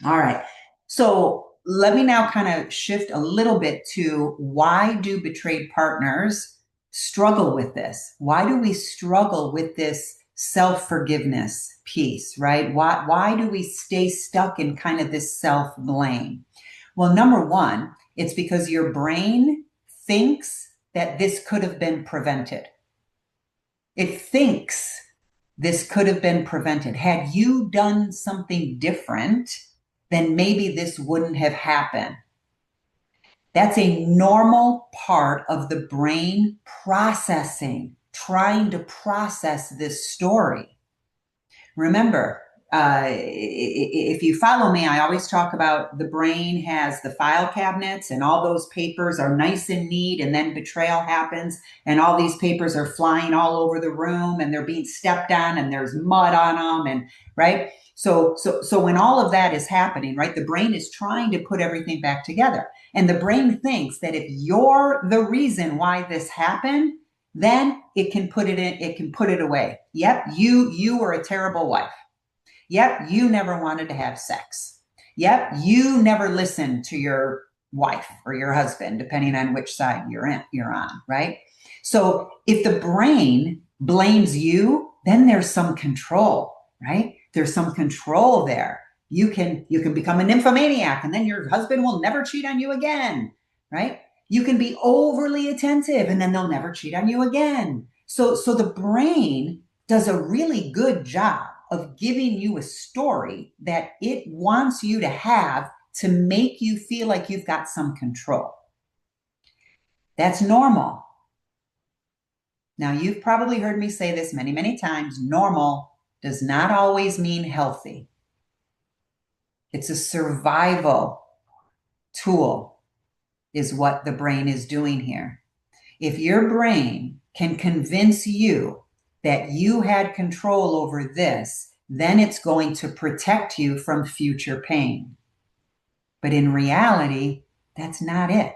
All right. So let me now kind of shift a little bit to why do betrayed partners struggle with this? Why do we struggle with this self-forgiveness piece, right? Why do we stay stuck in kind of this self-blame? Well, number one, it's because your brain thinks that this could have been prevented. It thinks this could have been prevented. Had you done something different, then maybe this wouldn't have happened. That's a normal part of the brain processing, trying to process this story. Remember, if you follow me, I always talk about the brain has the file cabinets and all those papers are nice and neat, and then betrayal happens and all these papers are flying all over the room and they're being stepped on and there's mud on them, and right. So when all of that is happening, right, the brain is trying to put everything back together, and the brain thinks that if you're the reason why this happened, then it can put it in, it can put it away. Yep, you were a terrible wife. Yep, you never wanted to have sex. Yep, you never listened to your wife or your husband, depending on which side you're on, right? So if the brain blames you, then there's some control, right? There's some control there. You can become a nymphomaniac, and then your husband will never cheat on you again, right? You can be overly attentive, and then they'll never cheat on you again. So the brain does a really good job of giving you a story that it wants you to have to make you feel like you've got some control. That's normal. Now, you've probably heard me say this many, many times. Normal does not always mean healthy. It's a survival tool, is what the brain is doing here. If your brain can convince you that you had control over this, then it's going to protect you from future pain. But in reality, that's not it.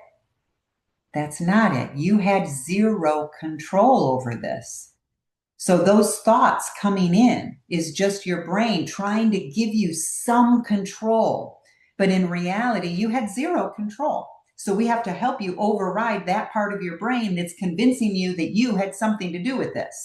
That's not it. You had zero control over this. So those thoughts coming in is just your brain trying to give you some control. But in reality, you had zero control. So we have to help you override that part of your brain that's convincing you that you had something to do with this.